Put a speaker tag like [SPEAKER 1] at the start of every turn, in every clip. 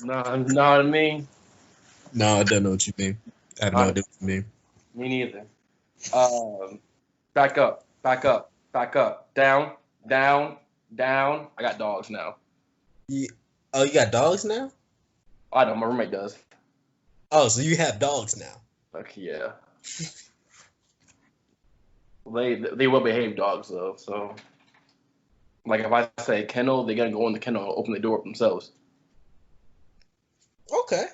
[SPEAKER 1] Know what I mean?
[SPEAKER 2] No, I don't know what you mean. I have no idea what you mean.
[SPEAKER 1] Me neither. Back up, back up, back up, down, down, down. I got dogs now.
[SPEAKER 2] Oh, you got dogs now?
[SPEAKER 1] I know my roommate does.
[SPEAKER 2] Oh, so you have dogs now?
[SPEAKER 1] Like yeah. They will behave dogs though. So like if I say kennel, they're gonna go in the kennel and open the door themselves.
[SPEAKER 2] Okay.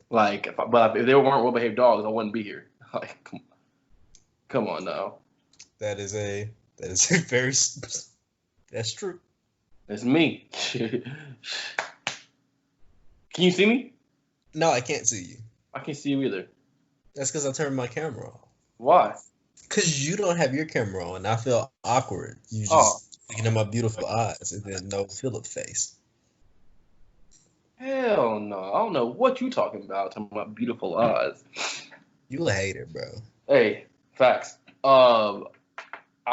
[SPEAKER 1] Like but if they weren't well behaved dogs, I wouldn't be here. Like come on now.
[SPEAKER 2] That is a very that's true.
[SPEAKER 1] It's me. Can you see me?
[SPEAKER 2] No, I can't see you.
[SPEAKER 1] I can't see you either.
[SPEAKER 2] That's because I turned my camera off.
[SPEAKER 1] Why?
[SPEAKER 2] Because you don't have your camera on. I feel awkward. You just looking at my beautiful eyes and then no Philip face.
[SPEAKER 1] Hell no. I don't know what you talking about. Talking about beautiful eyes.
[SPEAKER 2] You a hater, bro.
[SPEAKER 1] Hey, facts. I'm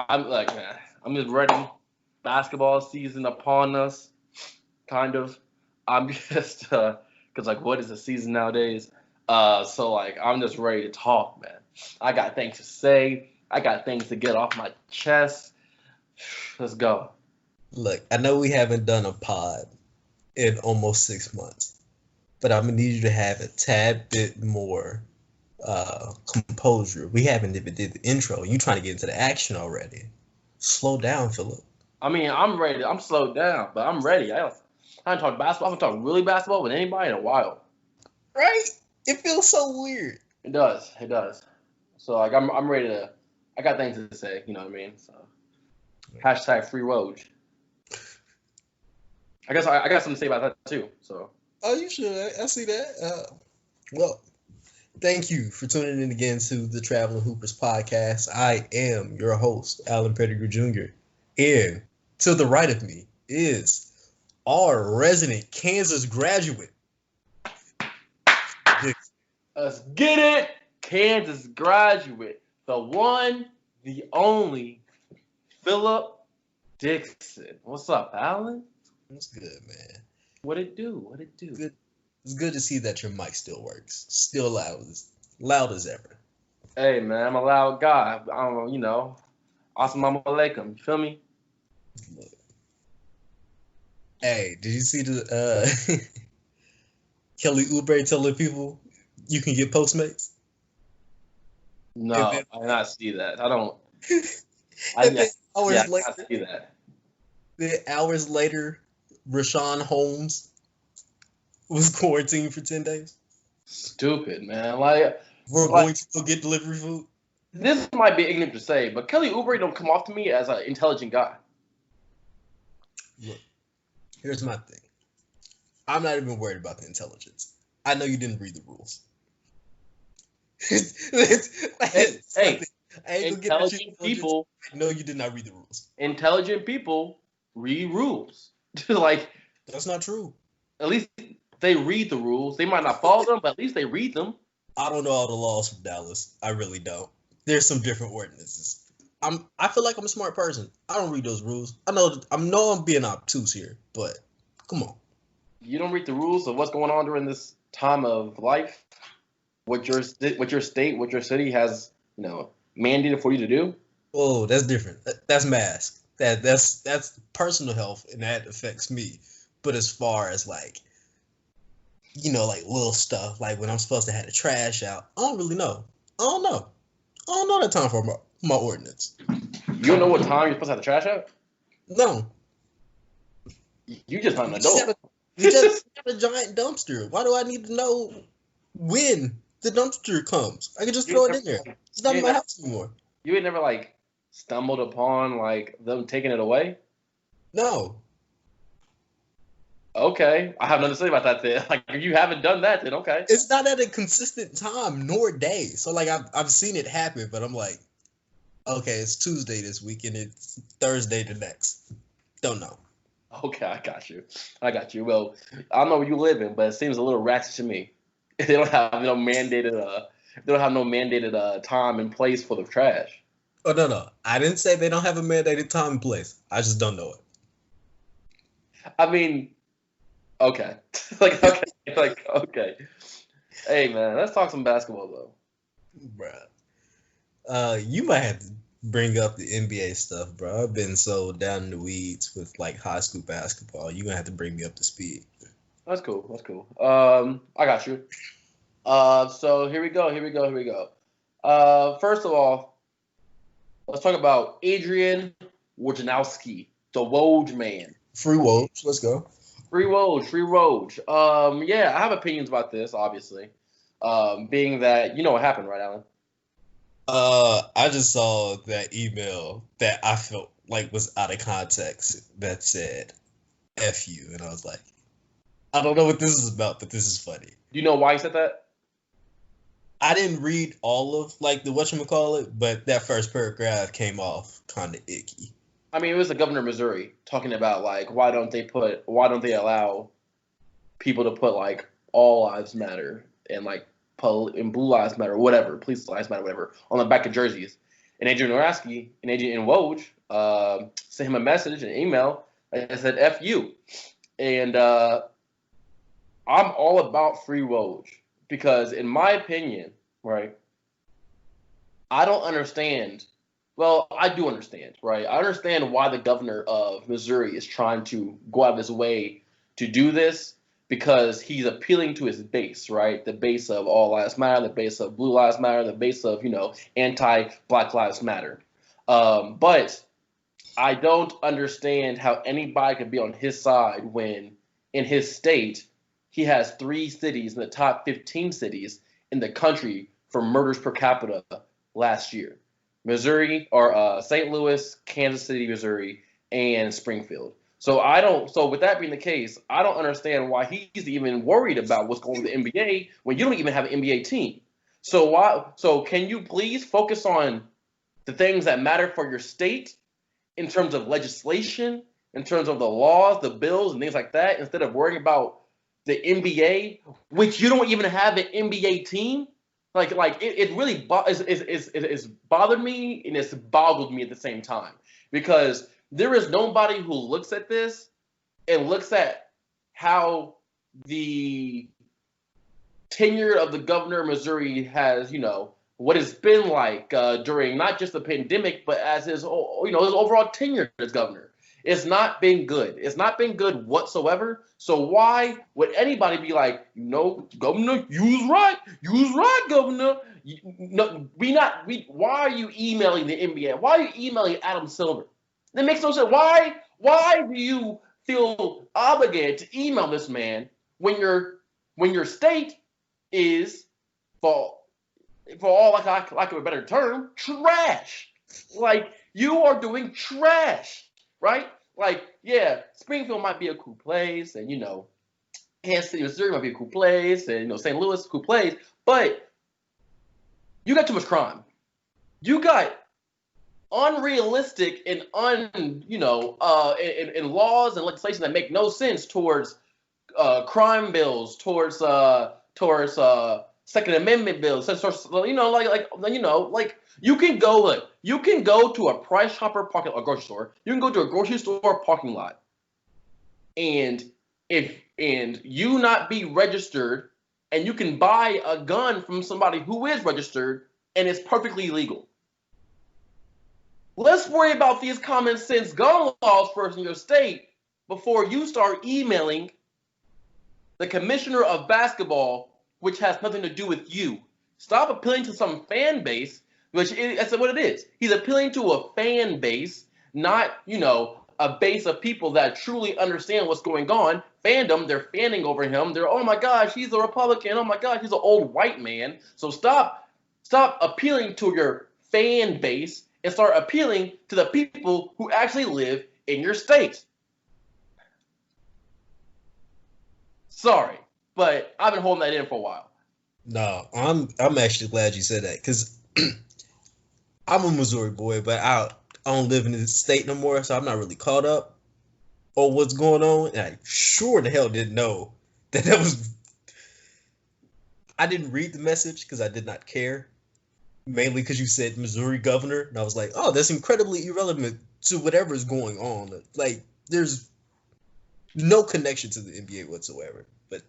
[SPEAKER 1] like, man, I'm just ready. Basketball season upon us, kind of. I'm just, cause like, what is the season nowadays? So like, I'm just ready to talk, man. I got things to say. I got things to get off my chest. Let's go.
[SPEAKER 2] Look, I know we haven't done a pod in almost 6 months, but I'm gonna need you to have a tad bit more composure. We haven't even did the intro. You trying to get into the action already? Slow down, Philip.
[SPEAKER 1] I mean, I'm ready. I'm slowed down, but I'm ready. I haven't talked basketball. I haven't talked really basketball with anybody in a while.
[SPEAKER 2] Right? It feels so weird.
[SPEAKER 1] It does. It does. So like, I'm ready to. I got things to say. You know what I mean? So hashtag free Woj. I guess I got something to say about that too. So.
[SPEAKER 2] Oh, you should. I see that. Well, thank you for tuning in again to the Traveling Hoopers podcast. I am your host, Alan Pettigrew Jr. And to the right of me is our resident Kansas graduate.
[SPEAKER 1] Let's get it! Kansas graduate. The one, the only, Philip Dixon. What's up, Alan?
[SPEAKER 2] What's good, man?
[SPEAKER 1] What it do? What it do?
[SPEAKER 2] Good. It's good to see that your mic still works. Still loud as ever.
[SPEAKER 1] Hey, man, I'm a loud guy. I'm, Assalamu alaikum. You feel me?
[SPEAKER 2] Look. Hey, did you see the Kelly Oubre telling people you can get Postmates?
[SPEAKER 1] No, I did not see that. I don't.
[SPEAKER 2] Hours later,
[SPEAKER 1] I see that.
[SPEAKER 2] Then hours later, Rashawn Holmes was quarantined for 10 days.
[SPEAKER 1] Stupid, man. Like
[SPEAKER 2] we're going to go get delivery food.
[SPEAKER 1] This might be ignorant to say, but Kelly Oubre don't come off to me as an intelligent guy.
[SPEAKER 2] Look, here's my thing. I'm not even worried about the intelligence. I know you didn't read the rules.
[SPEAKER 1] Intelligent people.
[SPEAKER 2] No, you did not read the rules.
[SPEAKER 1] Intelligent people read rules. Like
[SPEAKER 2] that's not true.
[SPEAKER 1] At least they read the rules. They might not follow them, but at least they read them.
[SPEAKER 2] I don't know all the laws from Dallas. I really don't. There's some different ordinances. I feel like I'm a smart person. I don't read those rules. I know I'm being obtuse here, but come on.
[SPEAKER 1] You don't read the rules of what's going on during this time of life. What your state, what your city has, mandated for you to do.
[SPEAKER 2] Oh, that's different. That's mask. That's personal health, and that affects me. But as far as like little stuff, like when I'm supposed to have the trash out, I don't really know. I don't know that time for my ordinance.
[SPEAKER 1] You don't know what time you're supposed to have the trash out?
[SPEAKER 2] No.
[SPEAKER 1] You just not an adult.
[SPEAKER 2] You just have a giant dumpster. Why do I need to know when the dumpster comes? I can just throw it in there. It's not in my house anymore.
[SPEAKER 1] You ain't never stumbled upon them taking it away? No. Okay, I have nothing to say about that then. If you haven't done that, then okay.
[SPEAKER 2] It's not at a consistent time nor day. So I've seen it happen, but I'm like, okay, it's Tuesday this week and it's Thursday the next. Don't know.
[SPEAKER 1] Okay, I got you. Well, I don't know where you live in, but it seems a little ratchet to me. They don't have no mandated time and place for the trash.
[SPEAKER 2] Oh no. I didn't say they don't have a mandated time and place. I just don't know it.
[SPEAKER 1] I mean, okay. Okay. like, okay. Hey, man, let's talk some basketball, though.
[SPEAKER 2] Bruh. You might have to bring up the NBA stuff, bro. I've been so down in the weeds with like high school basketball. You gonna have to bring me up to speed.
[SPEAKER 1] That's cool. That's cool. I got you. So here we go. First of all, let's talk about Adrian Wojnarowski, the Woj man.
[SPEAKER 2] Free Woj, let's go.
[SPEAKER 1] Free Woj. Yeah, I have opinions about this, obviously. Being that you know what happened, right, Alan?
[SPEAKER 2] I just saw that email that I felt like was out of context that said "F you," and I was like, I don't know what this is about, but this is funny.
[SPEAKER 1] Do you know why he said that?
[SPEAKER 2] I didn't read all of like the whatchamacallit, but that first paragraph came off kind of icky.
[SPEAKER 1] I mean, it was the governor of Missouri talking about like why don't they allow people to put like all lives matter and like and blue lives matter, whatever, police lives matter, whatever, on the back of jerseys. And Adrian Wojnarowski and Adrian Woj sent him a message, an email that said "F you," and I'm all about free Woj because, in my opinion, right, I don't understand. Well, I do understand, right? I understand why the governor of Missouri is trying to go out of his way to do this because he's appealing to his base, right? The base of all lives matter, the base of blue lives matter, the base of, anti-Black lives matter. But I don't understand how anybody could be on his side when in his state he has 3 cities in the top 15 cities in the country for murders per capita last year. Missouri or St. Louis, Kansas City, Missouri, and Springfield. So with that being the case, I don't understand why he's even worried about what's going on with the NBA when you don't even have an NBA team. So can you please focus on the things that matter for your state in terms of legislation, in terms of the laws, the bills, and things like that, instead of worrying about the NBA, which you don't even have an NBA team? It really is bothered me and it's boggled me at the same time because there is nobody who looks at this and looks at how the tenure of the governor of Missouri has, what it's been like during not just the pandemic, but as his overall tenure as governor. It's not been good. It's not been good whatsoever. So why would anybody be like, governor, you was right, governor. Why are you emailing the NBA? Why are you emailing Adam Silver? That makes no sense. Why do you feel obligated to email this man when your state is, for all like a better term, trash? Like, you are doing trash. Right? Like, yeah, Springfield might be a cool place, and, Kansas City, Missouri might be a cool place, and, St. Louis, cool place, but you got too much crime. You got unrealistic and and laws and legislation that make no sense towards crime bills, towards Second Amendment bills, you can go to a Price Chopper a grocery store. You can go to a grocery store parking lot, and you not be registered, and you can buy a gun from somebody who is registered, and it's perfectly legal. Let's worry about these common sense gun laws first in your state before you start emailing the commissioner of basketball, which has nothing to do with you. Stop appealing to some fan base, that's what it is. He's appealing to a fan base, not, a base of people that truly understand what's going on. Fandom, they're fanning over him. They're, oh my gosh, he's a Republican. Oh my gosh, he's an old white man. So stop appealing to your fan base and start appealing to the people who actually live in your state. Sorry, but I've been holding that in for a while.
[SPEAKER 2] No, I'm actually glad you said that because I'm a Missouri boy, but I don't live in the state no more, so I'm not really caught up on what's going on. And I sure the hell didn't know that was. I didn't read the message because I did not care, mainly because you said Missouri governor, and I was like, oh, that's incredibly irrelevant to whatever is going on. Like, there's no connection to the NBA whatsoever. But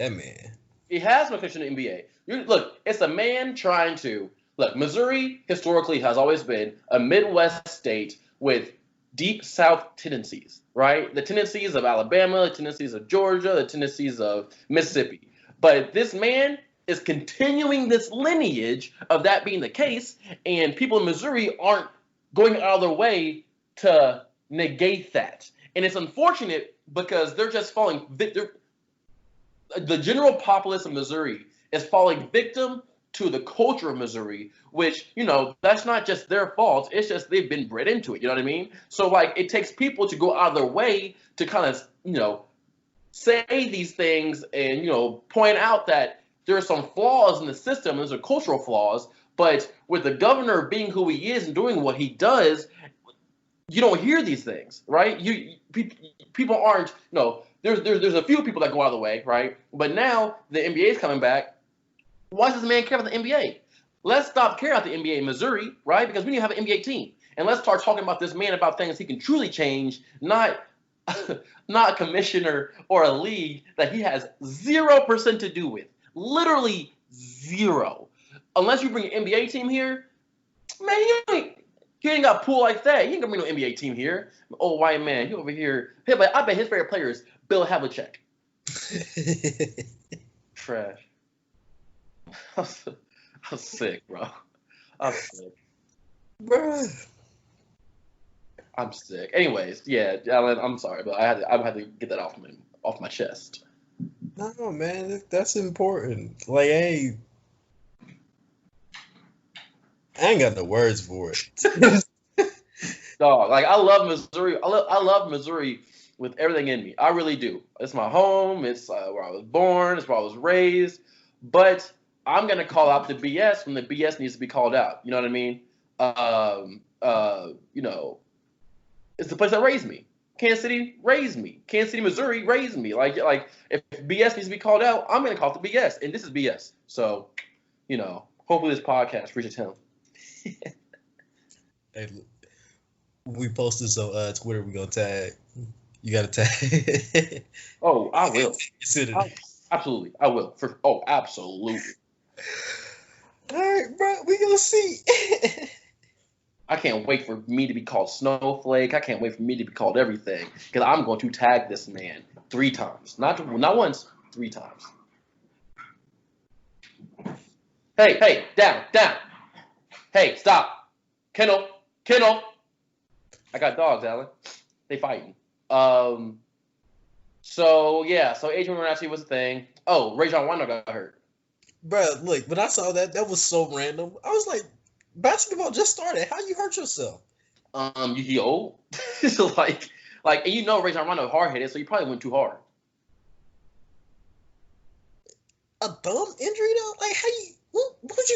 [SPEAKER 2] That man.
[SPEAKER 1] It has no connection to the NBA. Look, it's a man trying to look. Missouri historically has always been a Midwest state with deep South tendencies, right? The tendencies of Alabama, the tendencies of Georgia, the tendencies of Mississippi. But this man is continuing this lineage of that being the case, and people in Missouri aren't going out of their way to negate that. And it's unfortunate because they're just falling victim. The general populace of Missouri is falling victim to the culture of Missouri, which, that's not just their fault. It's just they've been bred into it. You know what I mean? So, like, it takes people to go out of their way to kind of, say these things and, point out that there are some flaws in the system. Those are cultural flaws. But with the governor being who he is and doing what he does, you don't hear these things, right? People aren't, there's a few people that go out of the way, right? But now the NBA is coming back. Why does this man care about the NBA? Let's stop caring about the NBA in Missouri, right? Because we need to have an NBA team. And let's start talking about this man about things he can truly change, not a commissioner or a league that he has 0% to do with. Literally zero. Unless you bring an NBA team here, man, he ain't got a pool like that. He ain't gonna bring no NBA team here. Old white man, he over here. Hey, but I bet his favorite player is Bill Havlicek. Trash. I'm sick, bro. I'm sick.
[SPEAKER 2] Bruh.
[SPEAKER 1] I'm sick. Anyways, yeah, Alan, I'm sorry, but I had to get that off my chest.
[SPEAKER 2] No, man, that's important. Like, hey, I ain't got no words for it.
[SPEAKER 1] Dog, like I love Missouri. I love Missouri with everything in me. I really do. It's my home. It's where I was born. It's where I was raised. But I'm gonna call out the BS when the BS needs to be called out. You know what I mean? It's the place that raised me. Kansas City raised me. Kansas City, Missouri raised me. Like if BS needs to be called out, I'm gonna call it the BS, and this is BS. So, hopefully this podcast reaches him.
[SPEAKER 2] Hey, we post this on Twitter. We gonna tag. You gotta tag.
[SPEAKER 1] Oh, I will. Absolutely, I will. Absolutely.
[SPEAKER 2] All right, bro. We gonna see.
[SPEAKER 1] I can't wait for me to be called Snowflake. I can't wait for me to be called everything because I'm going to tag this man 3 times, not once, 3 times. Hey, down. Hey, stop. Kennel. I got dogs, Alan. They fighting. So Adrian Renacci was a thing. Oh, Rajon Rondo got hurt.
[SPEAKER 2] Bro, look, when I saw that was so random. I was like, basketball just started. How you hurt yourself?
[SPEAKER 1] You old. So like, and Rajon Rondo hard headed, so you probably went too hard.
[SPEAKER 2] A thumb injury though? Like how what would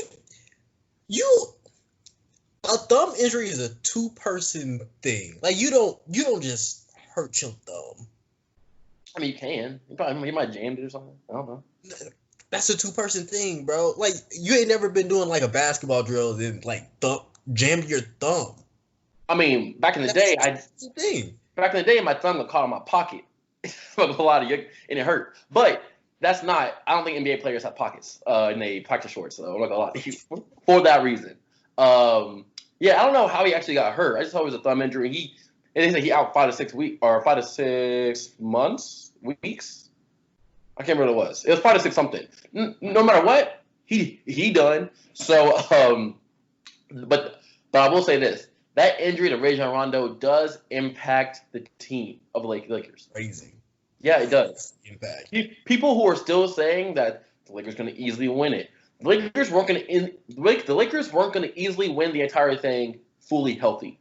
[SPEAKER 2] you a thumb injury is a 2-person thing. Like you don't just hurt your thumb.
[SPEAKER 1] I mean, you can. You might jammed it or something. I don't know.
[SPEAKER 2] That's a 2-person thing, bro. Like you ain't never been doing like a basketball drill and like jammed your thumb.
[SPEAKER 1] I mean, back in the day, my thumb got caught in my pocket. A lot of and it hurt. But that's not. I don't think NBA players have pockets in they practice shorts. So I'm not gonna lie to you for that reason. Yeah, I don't know how he actually got hurt. I just thought it was a thumb injury. They said he out 5 to 6 weeks or 5 to 6 months, weeks. I can't remember what it was. It was 5 to 6 something. No matter what, he done. So, but I will say this: that injury to Rajon Rondo does impact the team of the Lakers.
[SPEAKER 2] Crazy.
[SPEAKER 1] Yeah, it does.
[SPEAKER 2] Impact.
[SPEAKER 1] People who are still saying that the Lakers are going to easily win it. The Lakers weren't going to easily win the entire thing fully healthy.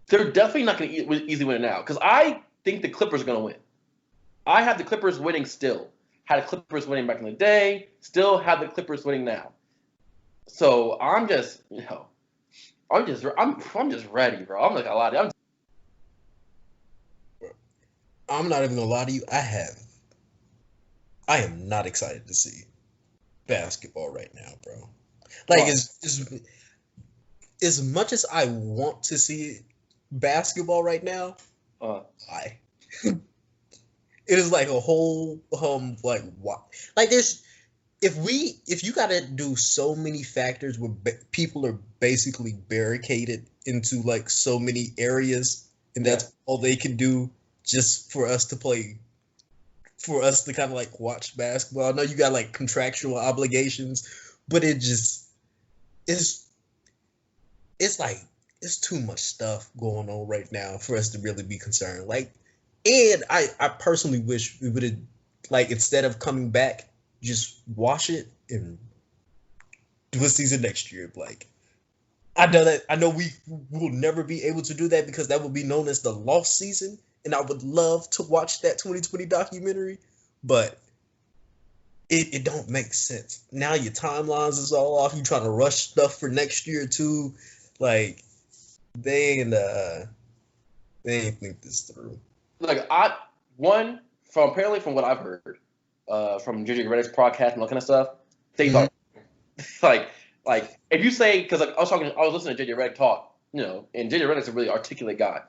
[SPEAKER 1] They're definitely not going to easily win it now because I think the Clippers are going to win. I have the Clippers winning still. Had the Clippers winning back in the day. Still have the Clippers winning now. So I'm just, I'm just ready, bro. I'm not gonna lie to you.
[SPEAKER 2] I'm not even gonna lie to you. I am not excited to see basketball right now, bro. Like as much as I want to see basketball right now, it is like a whole like what like there's if you gotta do so many factors where people are basically barricaded into like so many areas, and that's all they can do just for us to play, for us to kind of like watch basketball. I know you got like contractual obligations, but it's it's like it's too much stuff going on right now for us to really be concerned. Like, and I personally wish we would have, like, instead of coming back, just watch it and do a season next year. Like, I know we will never be able to do that because that will be known as the lost season, and I would love to watch that 2020 documentary, but it don't make sense. Now your timelines is all off. You trying to rush stuff for next year too. Like, they ain't think this through.
[SPEAKER 1] Like, from what I've heard, from JJ Redick's podcast and all kind of stuff, they thought like if you say, because like I was listening to JJ Redick talk, and JJ Redick's a really articulate guy.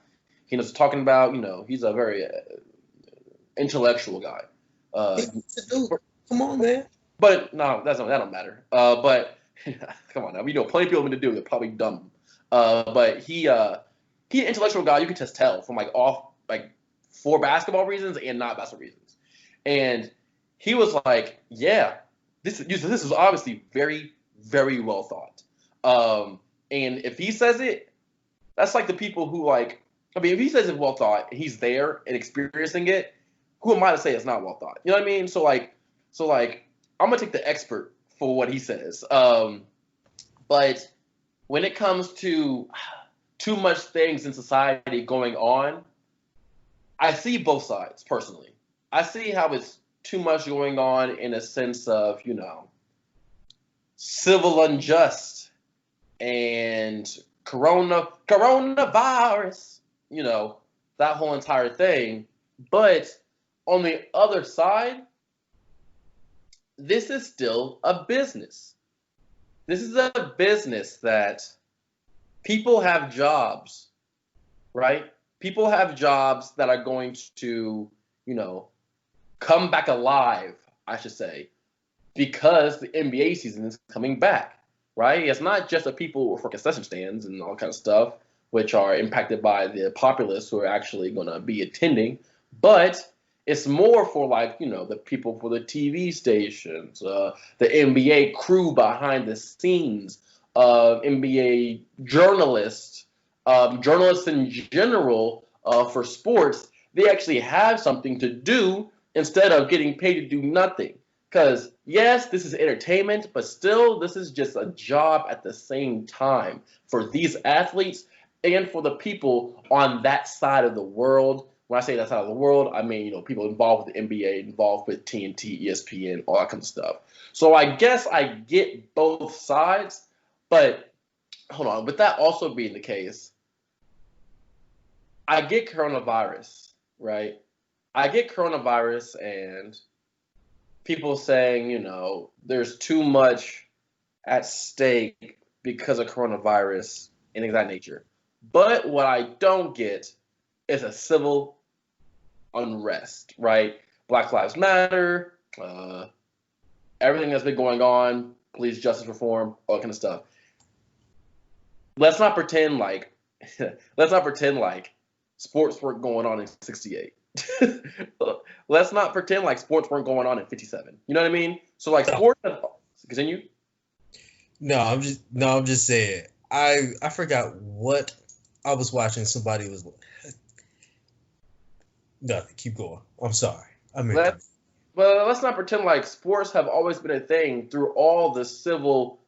[SPEAKER 1] He knows talking about, he's a very intellectual guy.
[SPEAKER 2] Come on, man.
[SPEAKER 1] But no, that don't matter. But come on now, plenty of people have been to do it. They're probably dumb. But he's an intellectual guy. You can just tell from for basketball reasons and not basketball reasons. And he was like, yeah, this is obviously very, very well thought. And if he says it, that's like the people who if he says it's well thought and he's there and experiencing it, who am I to say it's not well thought? You know what I mean? So I'm gonna take the expert for what he says. But when it comes to too much things in society going on, I see both sides personally. I see how it's too much going on in a sense of, civil unjust and coronavirus, that whole entire thing. But on the other side, this is still a business. This is a business that people have jobs, right? People have jobs that are going to, come back alive, I should say, because the NBA season is coming back, right? It's not just the people for concession stands and all kind of stuff, which are impacted by the populace who are actually going to be attending, but it's more for the people for the TV stations, the NBA crew behind the scenes, NBA journalists, journalists in general for sports. They actually have something to do instead of getting paid to do nothing. Because, yes, this is entertainment, but still, this is just a job at the same time for these athletes and for the people on that side of the world. When I say that side of the world, I mean, people involved with the NBA, involved with TNT, ESPN, all that kind of stuff. So I guess I get both sides, but hold on. With that also being the case, I get coronavirus, right? I get coronavirus and people saying, there's too much at stake because of coronavirus and things of that nature. But what I don't get is a civil unrest, right? Black Lives Matter, everything that's been going on, police justice reform, all that kind of stuff. Let's not pretend like sports weren't going on in '68. Let's not pretend like sports weren't going on in '57. You know what I mean? So sports. Continue.
[SPEAKER 2] No, I'm just saying. I forgot what I was watching. Somebody was. Nothing. Keep going. I'm sorry.
[SPEAKER 1] Let's not pretend like sports have always been a thing through all the civil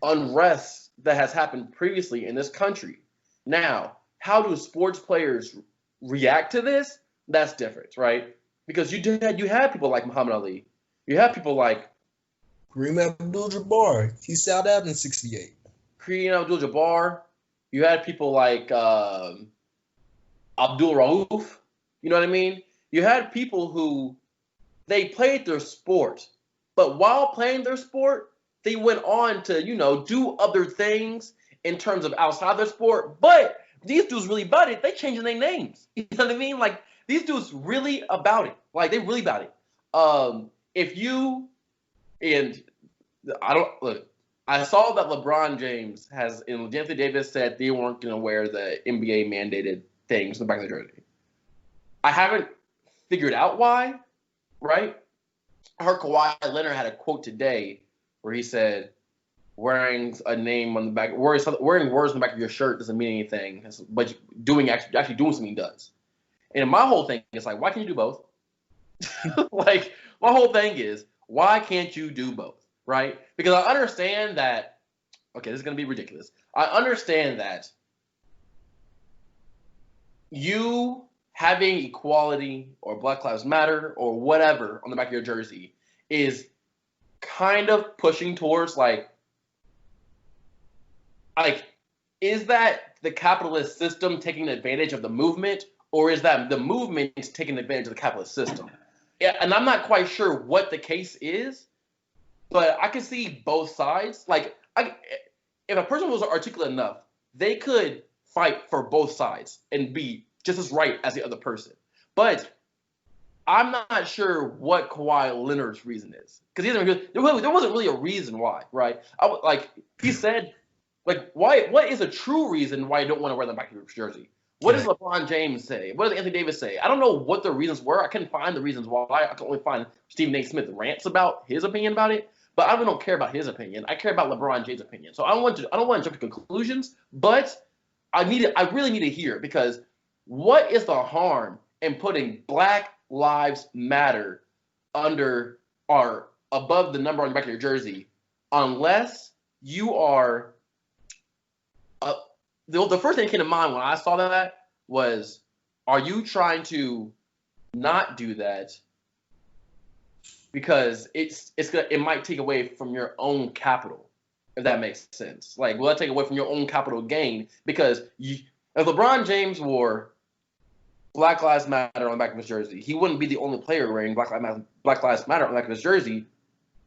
[SPEAKER 1] unrest that has happened previously in this country. Now, how do sports players react to this? That's different, right? Because you had people like Muhammad Ali. You have people like
[SPEAKER 2] Kareem Abdul-Jabbar. He sold out in '68.
[SPEAKER 1] Kareem Abdul-Jabbar. You had people like Abdul Rauf. You know what I mean? You had people who they played their sport, but while playing their sport, they went on to, do other things in terms of outside their sport. But these dudes really budded. They changing their names. You know what I mean? Like, these dudes really about it. Like they really about it. If you and I don't look. I saw that LeBron James and Anthony Davis said they weren't going to wear the NBA mandated things in the back of the jersey. I haven't figured out why, right? I heard Kawhi Leonard had a quote today where he said, wearing a name on the back, wearing words on the back of your shirt doesn't mean anything, but actually doing something does. And my whole thing is like, why can't you do both? Like, my whole thing is, why can't you do both, right? Because I understand that, okay, this is going to be ridiculous. I understand that you having equality or Black Lives Matter or whatever on the back of your jersey is kind of pushing towards like, is that the capitalist system taking advantage of the movement, or is that the movement taking advantage of the capitalist system? Yeah, and I'm not quite sure what the case is, but I can see both sides. Like, if a person was articulate enough, they could fight for both sides and be just as right as the other person. But I'm not sure what Kawhi Leonard's reason is, because there wasn't really a reason why, right? He said, like, why? What is a true reason why you don't want to wear the back of your jersey? What does LeBron James say? What does Anthony Davis say? I don't know what the reasons were. I couldn't find the reasons why. I could only find Stephen A. Smith rants about his opinion about it. But I really don't care about his opinion. I care about LeBron James' opinion. So I don't want to jump to conclusions, but I really need to hear, because what is the harm in putting Black Lives Matter under or above the number on the back of your jersey, unless you are the first thing that came to mind when I saw that was, are you trying to not do that because it might take away from your own capital, if that makes sense? Like, will that take away from your own capital gain? Because if LeBron James wore Black Lives Matter on the back of his jersey, he wouldn't be the only player wearing Black Lives Matter on the back of his jersey.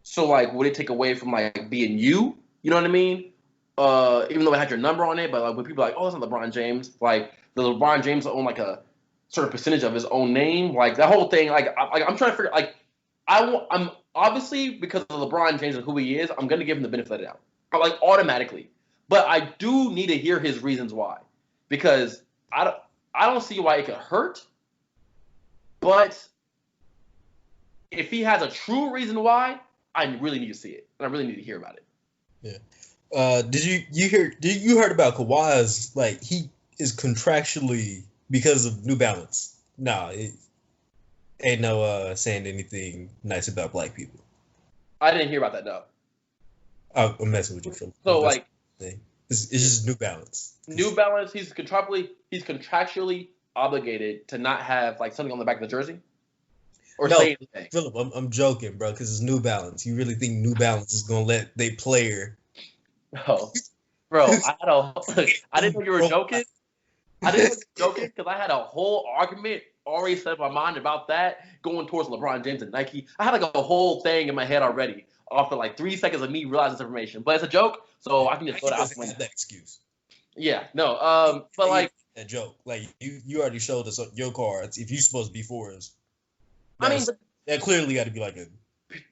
[SPEAKER 1] So, like, would it take away from, like, being you? You know what I mean? Even though it had your number on it, but like when people are like, oh, that's not LeBron James, like, the LeBron James own like a certain percentage of his own name, like that whole thing, I'm trying to figure, like, I'm obviously, because of LeBron James and who he is, I'm gonna give him the benefit of the doubt, like, automatically, but I do need to hear his reasons why, because I don't see why it could hurt, but if he has a true reason why, I really need to see it, and I really need to hear about it.
[SPEAKER 2] Yeah. Did you heard about Kawhi's, like, he is contractually, because of New Balance? No, it ain't no saying anything nice about Black people.
[SPEAKER 1] I didn't hear about that, though.
[SPEAKER 2] I'm messing with you, Phil.
[SPEAKER 1] So, like,
[SPEAKER 2] it's just New Balance.
[SPEAKER 1] New Balance, he's contractually obligated to not have, like, something on the back of the jersey? Or
[SPEAKER 2] no,
[SPEAKER 1] say anything?
[SPEAKER 2] Philip, I'm joking, bro, because it's New Balance. You really think New Balance is gonna let they player?
[SPEAKER 1] Oh, bro, I didn't know you were joking. I didn't know you were joking because I had a whole argument already set in my mind about that, going towards LeBron James and Nike. I had like a whole thing in my head already after like 3 seconds of me realizing this information. But it's a joke, so I can just throw it out.
[SPEAKER 2] That excuse.
[SPEAKER 1] Yeah, no, but like
[SPEAKER 2] a joke. Like you already showed us your cards. If you're supposed to be for us,
[SPEAKER 1] I mean,
[SPEAKER 2] that clearly got to be like a.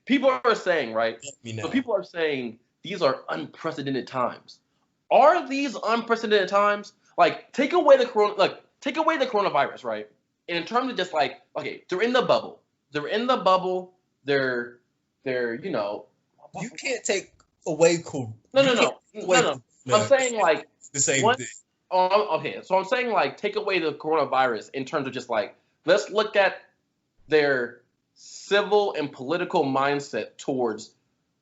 [SPEAKER 1] People are saying, right? So people are saying these are unprecedented times. Are these unprecedented times? Like, take away the coronavirus, right? And in terms of just like, okay, they're in the bubble. They're you know.
[SPEAKER 2] You can't take away
[SPEAKER 1] No. I'm saying like
[SPEAKER 2] the same thing.
[SPEAKER 1] Okay, so I'm saying like take away the coronavirus in terms of just like, let's look at their civil and political mindset towards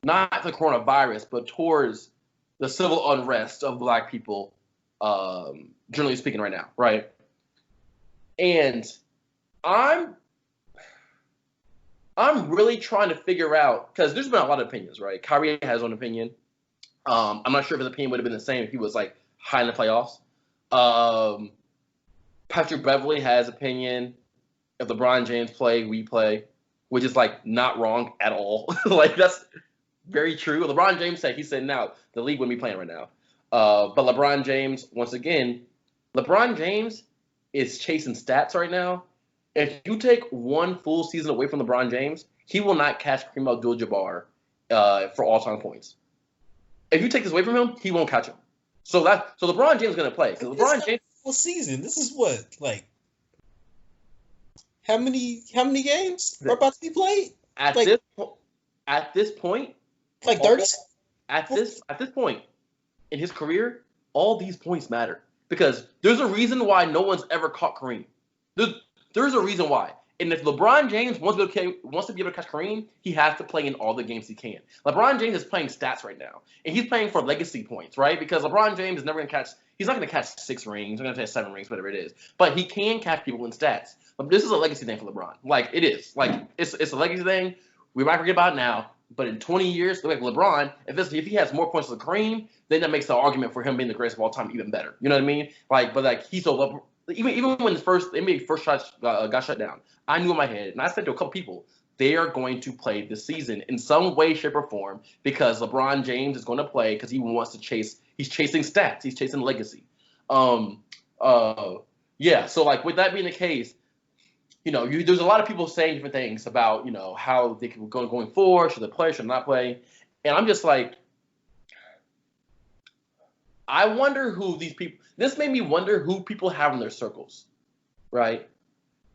[SPEAKER 1] not the coronavirus, but towards the civil unrest of Black people, generally speaking, right now, right? And I'm really trying to figure out, because there's been a lot of opinions, right? Kyrie has his own opinion. I'm not sure if his opinion would have been the same if he was like high in the playoffs. Patrick Beverly has opinion. If LeBron James play, we play, which is like not wrong at all. Like, that's very true. LeBron James said, now the league wouldn't be playing right now. But LeBron James, once again, LeBron James is chasing stats right now. If you take one full season away from LeBron James, he will not catch Kareem Abdul-Jabbar for all-time points. If you take this away from him, he won't catch him. So LeBron James is going to play. So LeBron James
[SPEAKER 2] full season. This is what, like, how many games are about to be played?
[SPEAKER 1] At this point,
[SPEAKER 2] like 30.
[SPEAKER 1] At this point in his career, all these points matter because there's a reason why no one's ever caught Kareem. There's a reason why. And if LeBron James wants to be able to catch Kareem, he has to play in all the games he can. LeBron James is playing stats right now, and he's playing for legacy points, right? Because LeBron James is never going to catch. He's not going to catch 6 rings. He's going to catch 7 rings, whatever it is. But he can catch people in stats. But this is a legacy thing for LeBron. Like it is. Like it's a legacy thing. We might forget about it now, but in 20 years, like LeBron, if he has more points than Kareem, then that makes the argument for him being the greatest of all time even better. You know what I mean? Like, but like he's so. Even when the NBA first shot got shut down, I knew in my head, and I said to a couple people, they are going to play this season in some way, shape, or form because LeBron James is going to play because he wants to chase. He's chasing stats. He's chasing legacy. Yeah. So like with that being the case, there's a lot of people saying different things about how they can go going forward. Should they play? Should they not play? And I'm just like, I wonder who these people. This made me wonder who people have in their circles, right?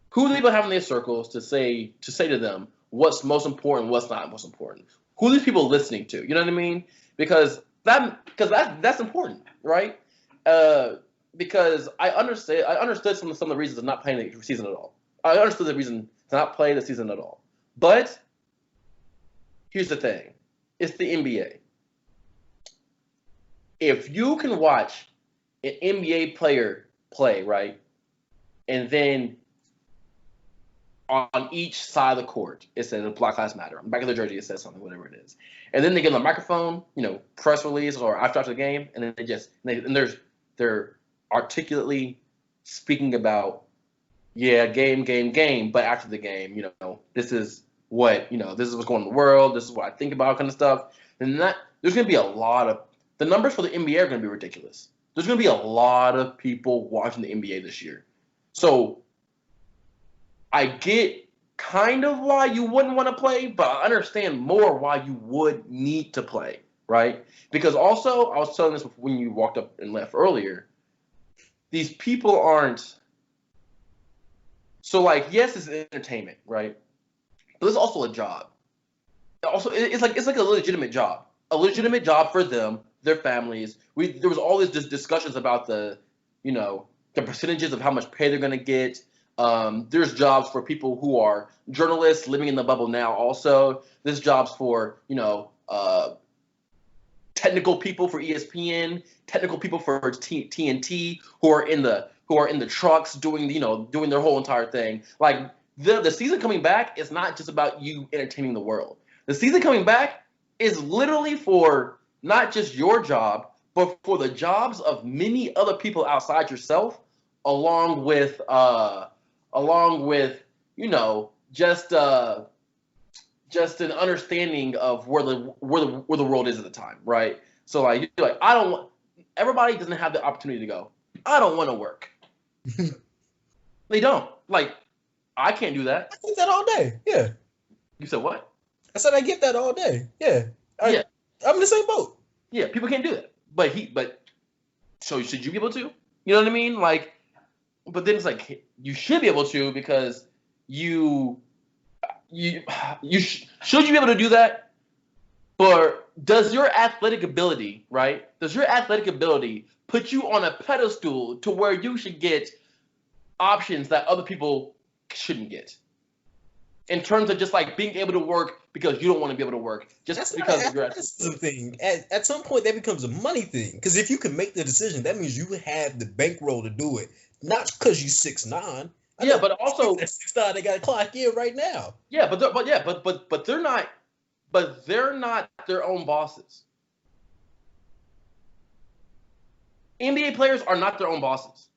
[SPEAKER 1] Who do people have in their circles to say to them what's most important, what's not most important? Who are these people listening to? You know what I mean? Because that's important, right? Because I understood some of the reasons of not playing the season at all. I understood the reason to not play the season at all. But here's the thing: it's the NBA. If you can watch an NBA player play, right, and then on each side of the court, it says Black Lives Matter. On the back of their jersey, it says something, whatever it is. And then they get on the microphone, press release or after the game, and then they're articulately speaking about, game, but after the game, this is what, this is what's going on in the world, this is what I think about, kind of stuff. And there's going to be a lot of, the numbers for the NBA are going to be ridiculous. There's going to be a lot of people watching the NBA this year. So I get kind of why you wouldn't want to play, but I understand more why you would need to play, right? Because also, I was telling this when you walked up and left earlier, these people aren't. So, like, yes, it's entertainment, right? But it's also a job. Also, it's like a legitimate job. A legitimate job for them, their families. There was all these discussions about the percentages of how much pay they're going to get. There's jobs for people who are journalists living in the bubble now. Also, there's jobs for technical people for ESPN, technical people for TNT who are in the trucks doing their whole entire thing. Like the season coming back is not just about you entertaining the world. The season coming back is literally for not just your job, but for the jobs of many other people outside yourself, along with just an understanding of where the world is at the time, right? So like everybody doesn't have the opportunity to go, I don't want to work. They don't. Like, I can't do that.
[SPEAKER 2] I get that all day. Yeah.
[SPEAKER 1] You said what?
[SPEAKER 2] I said I get that all day. Yeah.
[SPEAKER 1] Yeah.
[SPEAKER 2] I'm in the same boat.
[SPEAKER 1] Yeah, people can't do that. But so should you be able to? You know what I mean? Like, but then it's like you should be able to because should you be able to do that? But does your athletic ability, right? Does your athletic ability put you on a pedestal to where you should get options that other people shouldn't get? In terms of just like being able to work because you don't want to be able to work just because of your
[SPEAKER 2] athleticism thing. At some point, that becomes a money thing. Because if you can make the decision, that means you have the bankroll to do it. Not because you're 6'9".
[SPEAKER 1] Yeah, but also
[SPEAKER 2] at 6'9", they got to clock in right now.
[SPEAKER 1] Yeah, but they're not. But they're not their own bosses. NBA players are not their own bosses.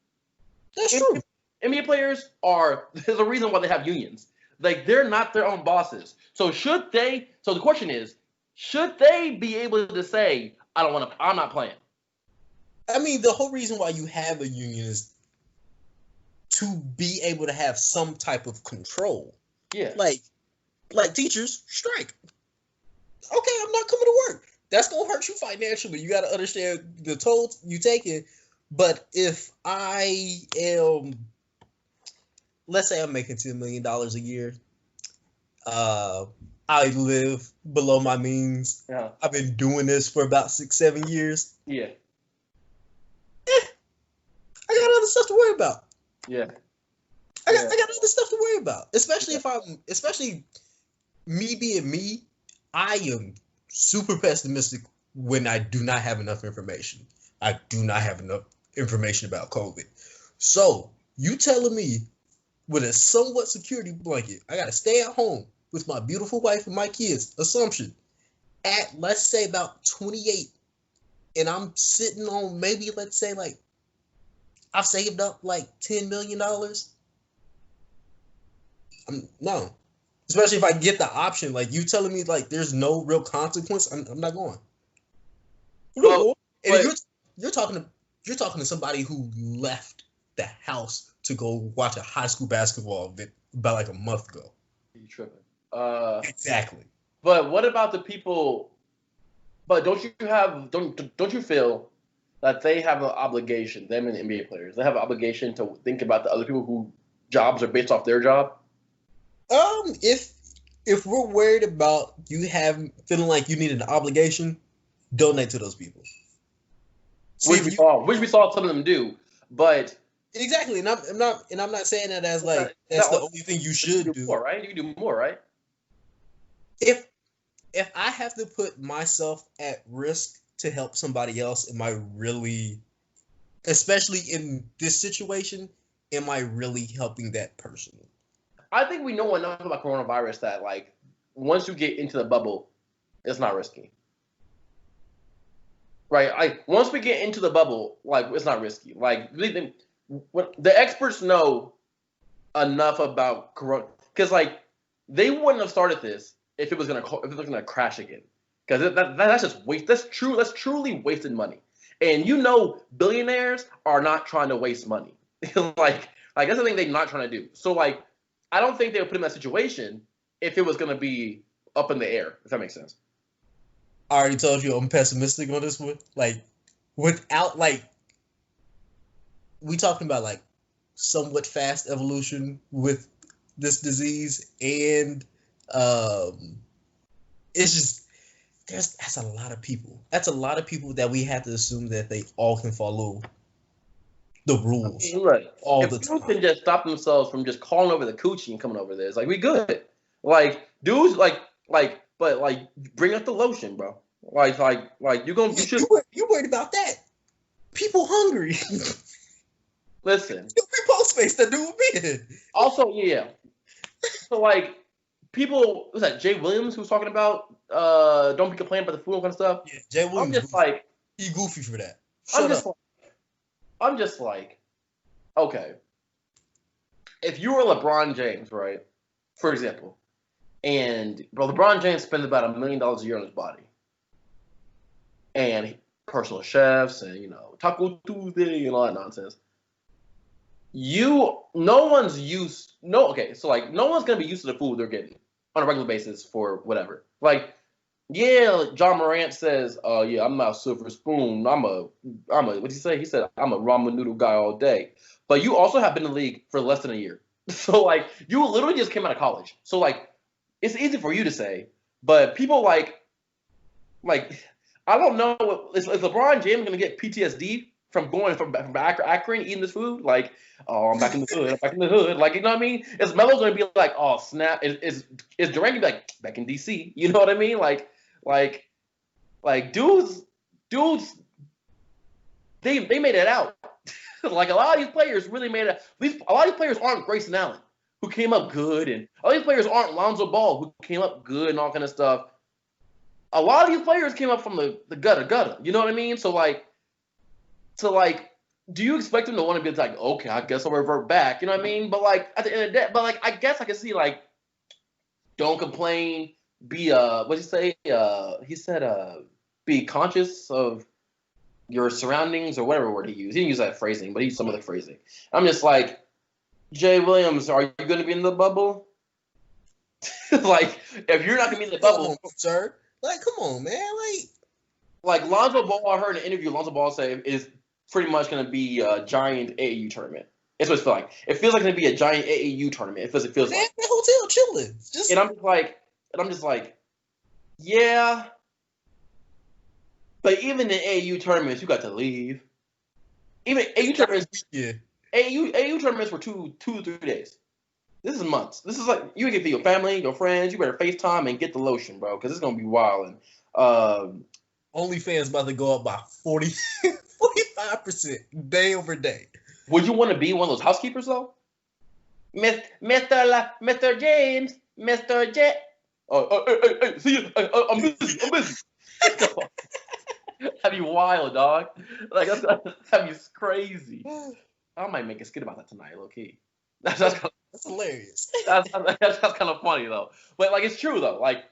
[SPEAKER 2] That's true.
[SPEAKER 1] NBA players are. There's a reason why they have unions. Like, they're not their own bosses. So the question is, should they be able to say, I'm not playing?
[SPEAKER 2] I mean, the whole reason why you have a union is to be able to have some type of control.
[SPEAKER 1] Yeah.
[SPEAKER 2] Like teachers strike. Okay, I'm not coming to work. That's gonna hurt you financially. You got to understand the toll you taking. But if I am, let's say I'm making $10 million a year, I live below my means.
[SPEAKER 1] Yeah.
[SPEAKER 2] I've been doing this for about 6-7 years.
[SPEAKER 1] Yeah.
[SPEAKER 2] I got other stuff to worry about.
[SPEAKER 1] Yeah.
[SPEAKER 2] I got other stuff to worry about. Especially me being me, I am super pessimistic when I do not have enough information. I do not have enough information about COVID. So you telling me with a somewhat security blanket, I gotta stay at home with my beautiful wife and my kids, assumption, at let's say about 28, and I'm sitting on maybe, let's say, like, I've saved up like $10 million. No. Especially if I get the option, like you telling me, like there's no real consequence, I'm not going. And you're talking to somebody who left the house to go watch a high school basketball event about like a month ago.
[SPEAKER 1] You tripping?
[SPEAKER 2] Exactly.
[SPEAKER 1] But what about the people? But don't you feel that they have an obligation? Them and NBA players, they have an obligation to think about the other people who jobs are based off their job.
[SPEAKER 2] If we're worried about you feeling like you need an obligation, donate to those people.
[SPEAKER 1] Which we saw some of them do, but
[SPEAKER 2] exactly, and I'm not saying that as like that's the only thing you should do.
[SPEAKER 1] More, right? You can do more, right?
[SPEAKER 2] If I have to put myself at risk to help somebody else, am I really, especially in this situation, am I really helping that person?
[SPEAKER 1] I think we know enough about coronavirus that, like, once you get into the bubble, it's not risky. Right? Once we get into the bubble, like, it's not risky. Like, the experts know enough about corona, because, like, they wouldn't have started this if it was gonna crash again. Because that's just waste. That's truly wasted money. And you know, billionaires are not trying to waste money. like that's the thing they're not trying to do. So, like, I don't think they would put in that situation if it was going to be up in the air, if that makes sense.
[SPEAKER 2] I already told you I'm pessimistic on this one. Like, without, like, we talking about, like, somewhat fast evolution with this disease, and it's just, that's a lot of people. That's a lot of people that we have to assume that they all can follow the rules.
[SPEAKER 1] I mean, right.
[SPEAKER 2] All
[SPEAKER 1] if
[SPEAKER 2] the
[SPEAKER 1] people
[SPEAKER 2] time.
[SPEAKER 1] can just stop themselves from just calling over the coochie and coming over there, it's like, we good. Like, dudes, but bring up the lotion, bro. You should.
[SPEAKER 2] You worried about that? People hungry.
[SPEAKER 1] Listen.
[SPEAKER 2] Postmates that do it.
[SPEAKER 1] Also, yeah. So, like, people, was that Jay Williams who was talking about don't be complaining about the food and kind of stuff?
[SPEAKER 2] Yeah, Jay Williams.
[SPEAKER 1] I'm just like,
[SPEAKER 2] he goofy for that.
[SPEAKER 1] I'm just like, okay. If you were LeBron James, right, for example, and LeBron James spends about $1 million a year on his body, and personal chefs, and Taco Tuesday and all that nonsense. No one's gonna be used to the food they're getting on a regular basis for whatever. Like, yeah, John Morant says, yeah, I'm not a silver spoon. I'm a what'd he say? He said, I'm a ramen noodle guy all day. But you also have been in the league for less than a year. So, like, you literally just came out of college. So, like, it's easy for you to say, but people like, I don't know, is LeBron James gonna get PTSD from going from Akron eating this food? Like, oh, I'm back in the hood. I'm back in the hood. Like, you know what I mean? Is Melo going to be like, oh, snap? Is Durant going to be like, back in DC? You know what I mean? Like dudes, they made it out. Like, a lot of these players really made it. A lot of these players aren't Grayson Allen, who came up good, and a lot of these players aren't Lonzo Ball, who came up good and all kind of stuff. A lot of these players came up from the gutter. You know what I mean? So, do you expect them to want to be like, okay, I guess I'll revert back? You know what I mean? But, like, at the end of the day, I guess I can see, like, don't complain, be, what'd he say? He said, be conscious of your surroundings, or whatever word he used. He didn't use that phrasing, but he used some other phrasing. I'm just like, Jay Williams, are you going to be in the bubble? Like, if you're not going to be in the bubble,
[SPEAKER 2] sir. Like, come on, man.
[SPEAKER 1] Like Lonzo Ball, I heard in an interview, Lonzo Ball say is pretty much going to be a giant AAU tournament. That's what it feels like. It feels like going to be a giant AAU tournament. It feels
[SPEAKER 2] man,
[SPEAKER 1] like.
[SPEAKER 2] the hotel chilling.
[SPEAKER 1] And I'm just like, yeah. But even in AAU tournaments, you got to leave. Even AAU tournaments,
[SPEAKER 2] yeah.
[SPEAKER 1] AAU tournaments were 2 to 3 days. This is months. This is like you get to your family, your friends. You better FaceTime and get the lotion, bro, because it's gonna be wild. And
[SPEAKER 2] OnlyFans about to go up by 45% day over day.
[SPEAKER 1] Would you want to be one of those housekeepers though? Mr. James, Mr. J. Oh, hey, see you. I'm busy. That'd be wild, dog. Like that'd be crazy. I might make a skit about that tonight, low key. That's
[SPEAKER 2] hilarious.
[SPEAKER 1] That's kind of funny though. But like it's true though. Like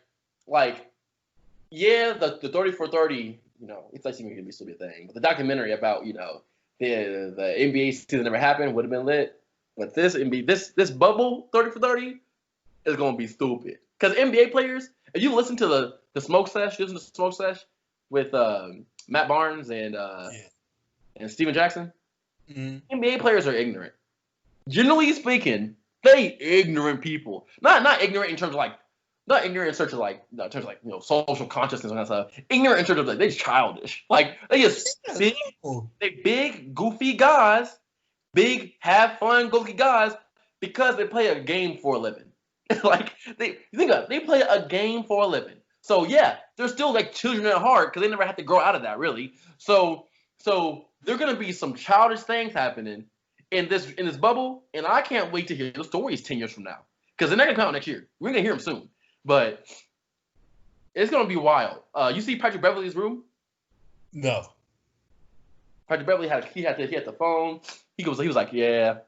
[SPEAKER 1] yeah, the 30 for 30, you know, it's like going to still be a thing. But the documentary about, you know, the NBA season never happened would have been lit. But this bubble 30 for 30 is going to be stupid. Because NBA players, if you listen to the smoke sesh, with Matt Barnes and Steven Jackson, NBA players are ignorant. Generally speaking, they ignorant people. Not ignorant in terms of like, not ignorant in terms of like, you know, social consciousness and that stuff. Ignorant in terms of like, they're childish. Like, they just big, goofy guys, big, have fun, goofy guys, because they play a game for a living. Like, they play a game for a living. So, yeah, they're still like children at heart because they never had to grow out of that, really. So there are going to be some childish things happening in this bubble, and I can't wait to hear the stories 10 years from now because they're not going to come out next year. We're going to hear them soon. But it's gonna be wild. You see Patrick Beverly's room?
[SPEAKER 2] No.
[SPEAKER 1] Patrick Beverly had the phone. He was like, yeah,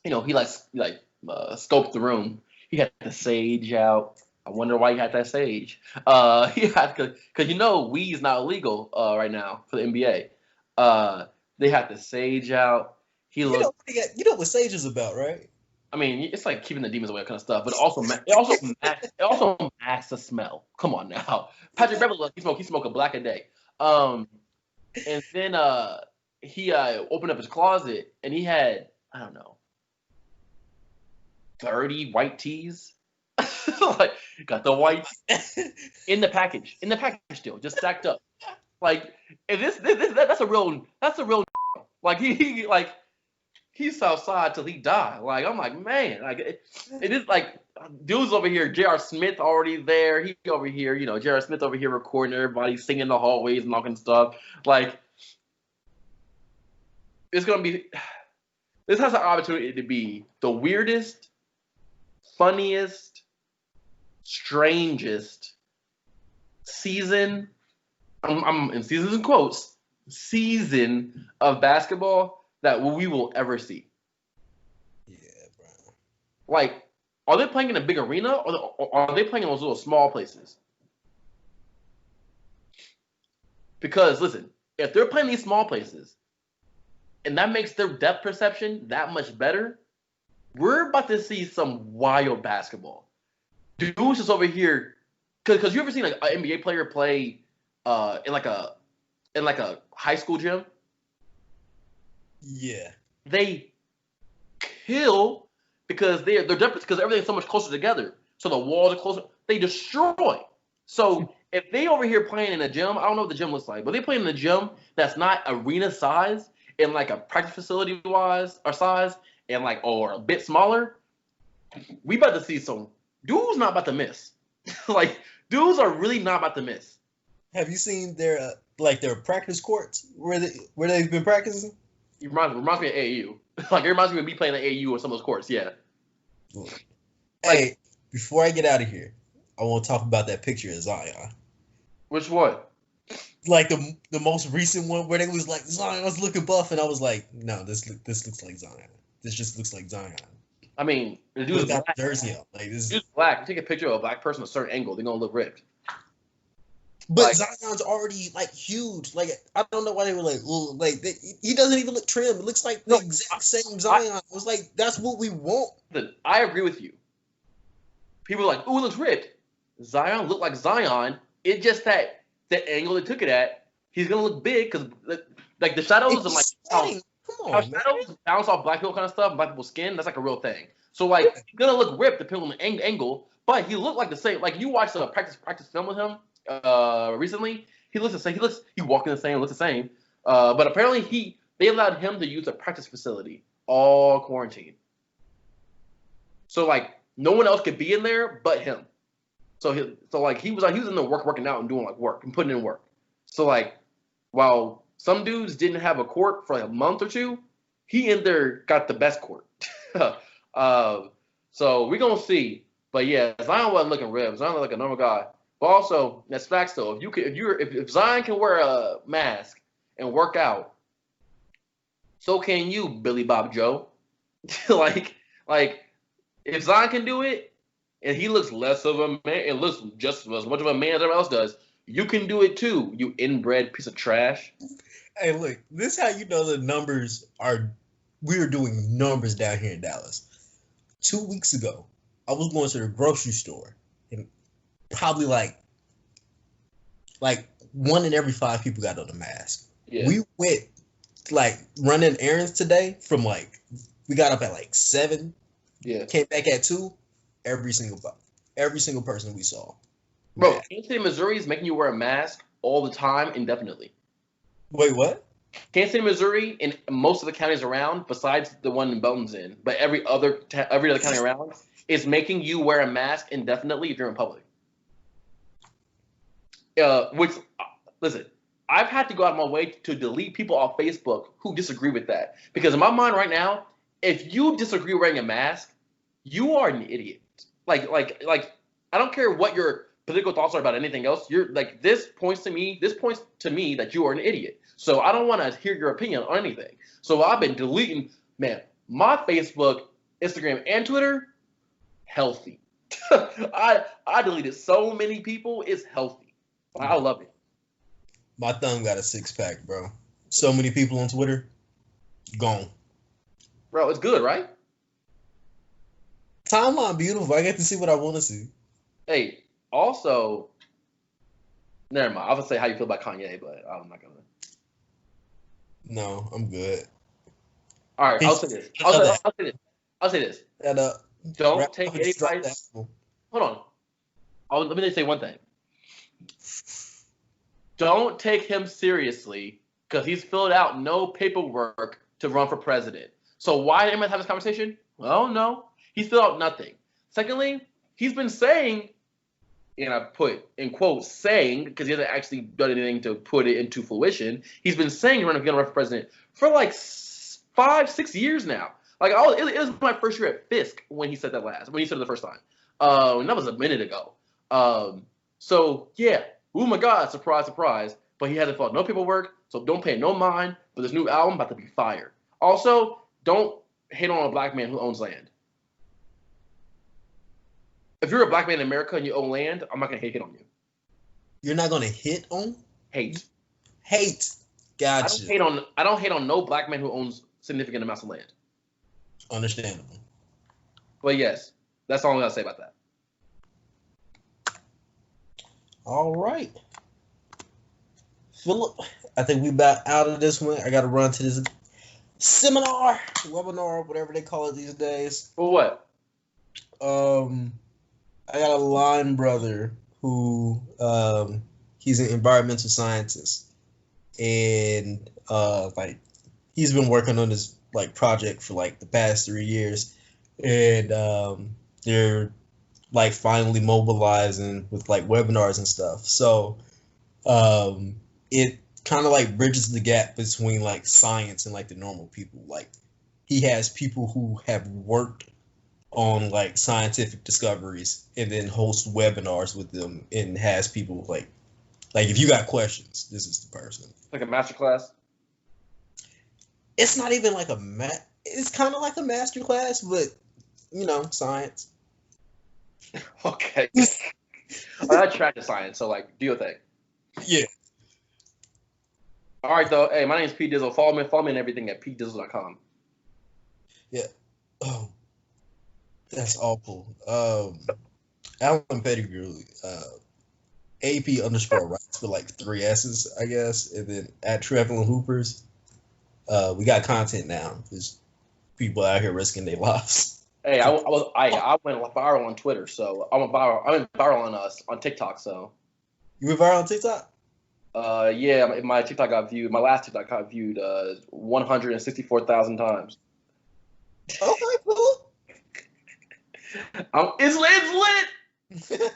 [SPEAKER 1] you know, he scoped the room. He had the sage out. I wonder why he had that sage. He had because you know weed's not illegal right now for the NBA. They had the sage out. You know
[SPEAKER 2] what sage is about, right?
[SPEAKER 1] I mean, it's like keeping the demons away, kind of stuff. But it also masks the smell. Come on now, Patrick Beverly, he smoked a black a day. And then he opened up his closet and he had, I don't know, 30 white teas. Like got the white in the package still, just stacked up. Like if that's a real like he like. He's outside till he die. Like I'm like, man, like it is like dudes over here. J.R. Smith already there. He over here, you know, J.R. Smith over here recording everybody singing in the hallways and all kind of stuff. Like it's gonna be. This has an opportunity to be the weirdest, funniest, strangest season. I'm in seasons in quotes. Season of basketball that we will ever see.
[SPEAKER 2] Yeah, bro.
[SPEAKER 1] Like, are they playing in a big arena or are they playing in those little small places? Because, listen, if they're playing these small places and that makes their depth perception that much better, we're about to see some wild basketball. Dudes just over here, because you ever seen like an NBA player play in like a high school gym?
[SPEAKER 2] Yeah.
[SPEAKER 1] They kill because they're different because everything's so much closer together. So the walls are closer. They destroy. So if they over here playing in a gym, I don't know what the gym looks like, but they play in a gym that's not arena size and like a practice facility wise or size and like or a bit smaller, we about to see some dudes not about to miss. Like dudes are really not about to miss.
[SPEAKER 2] Have you seen their practice courts where they've been practicing?
[SPEAKER 1] It reminds me of AAU. Like, it reminds me of me playing at AAU or some of those courts, yeah.
[SPEAKER 2] Hey, before I get out of here, I want to talk about that picture of Zion.
[SPEAKER 1] Which one?
[SPEAKER 2] Like the most recent one where they was like, Zion was looking buff, and I was like, no, this looks like Zion. This just looks like Zion.
[SPEAKER 1] I mean, the dude's
[SPEAKER 2] got
[SPEAKER 1] black.
[SPEAKER 2] Jersey up. Like, this
[SPEAKER 1] dude's black. You take a picture of a black person at a certain angle, they're going to look ripped.
[SPEAKER 2] But like, Zion's already like huge. Like I don't know why they were like, well, like he doesn't even look trim. It looks like the exact same Zion. It was like that's what we want.
[SPEAKER 1] I agree with you. People are like, "Ooh, it looks ripped." Zion looked like Zion. It's just that the angle they took it at, he's gonna look big because like the shadows and like how shadows bounce off black people kind of stuff, black people's skin. That's like a real thing. So like he's gonna look ripped depending on the angle, but he looked like the same. Like you watched a practice film with him recently. He looks the same. He walking the same, looks the same. But apparently they allowed him to use a practice facility all quarantine. So like no one else could be in there but him. So he was in the working out and doing like work and putting in work. So like while some dudes didn't have a court for like a month or two, he in there got the best court. So we're gonna see. But yeah, Zion wasn't looking ripped. Zion looked like a normal guy. But also, that's facts though. If Zion can wear a mask and work out, so can you, Billy Bob Joe. like if Zion can do it, and he looks less of a man, it looks just as much of a man as everyone else does, you can do it too, you inbred piece of trash.
[SPEAKER 2] Hey, look, this is how you know the numbers are. We're doing numbers down here in Dallas. 2 weeks ago, I was going to the grocery store, and probably like 1 in every 5 people got on a mask. Yeah. We went like running errands today from we got up at 7. Yeah. Came back at 2. Every single person we saw.
[SPEAKER 1] Bro, Kansas City, Missouri is making you wear a mask all the time indefinitely.
[SPEAKER 2] Wait, what?
[SPEAKER 1] Kansas City, Missouri, and most of the counties around, besides the one in Belton's in, but every other county around is making you wear a mask indefinitely if you're in public. Listen, I've had to go out of my way to delete people off Facebook who disagree with that. Because in my mind right now, if you disagree wearing a mask, you are an idiot. Like I don't care what your political thoughts are about anything else. You're like this points to me that you are an idiot. So I don't want to hear your opinion on anything. So I've been deleting, man, my Facebook, Instagram, and Twitter, healthy. I deleted so many people. It's healthy. I love it.
[SPEAKER 2] My thumb got a 6-pack, bro. So many people on Twitter, gone.
[SPEAKER 1] Bro, it's good, right?
[SPEAKER 2] Timeline beautiful. I get to see what I want to see.
[SPEAKER 1] Hey, also, never mind. I was gonna say how you feel about Kanye, but I'm not gonna.
[SPEAKER 2] No, I'm good.
[SPEAKER 1] All right, I'll say this. I'll say this. Don't take anybody's. Hold on. Let me just say one thing. Don't take him seriously because he's filled out no paperwork to run for president. So why did anyone have this conversation? Well, no. He's filled out nothing. Secondly, he's been saying, and I put in quotes, saying, because he hasn't actually done anything to put it into fruition, he's been saying he's going to run for president for 5-6 years now. It was my first year at Fisk when he said it the first time. And that was a minute ago. So, yeah. Oh, my God. Surprise, surprise. But he hasn't filled out no paperwork, so don't pay no mind. But this new album about to be fire. Also, don't hate on a black man who owns land. If you're a black man in America and you own land, I'm not gonna hate on you.
[SPEAKER 2] You're not gonna hit on?
[SPEAKER 1] Hate.
[SPEAKER 2] Gotcha.
[SPEAKER 1] I don't hate on no black man who owns significant amounts of land.
[SPEAKER 2] Understandable.
[SPEAKER 1] But yes, that's all I'm gonna say about that.
[SPEAKER 2] All right. Philip, I think we about out of this one. I gotta run to this seminar, webinar, whatever they call it these days.
[SPEAKER 1] For what?
[SPEAKER 2] I got a line brother who he's an environmental scientist, and he's been working on this project for the past 3 years, and they're finally mobilizing with webinars and stuff. So it kind of bridges the gap between science and the normal people. He has people who have worked on scientific discoveries and then host webinars with them and has people if you got questions, this is the person.
[SPEAKER 1] Like a master class?
[SPEAKER 2] It's not even it's kind of like a master class, but science.
[SPEAKER 1] Okay. I tried the science, so do your thing.
[SPEAKER 2] Yeah.
[SPEAKER 1] All right, though. Hey, my name's P Dizzle. Follow me and everything at pdizzle.com.
[SPEAKER 2] Yeah. Oh, that's awful. Alan Pettigrew, AP _rights with like 3 S's, I guess, and then at Traveling Hoopers. We got content now. There's people out here risking their lives.
[SPEAKER 1] Hey, I went viral on Twitter, so I went viral on TikTok. So
[SPEAKER 2] You went viral on TikTok?
[SPEAKER 1] yeah, my TikTok got viewed. My last TikTok got viewed 164,000 times.
[SPEAKER 2] Okay, cool.
[SPEAKER 1] It's lit.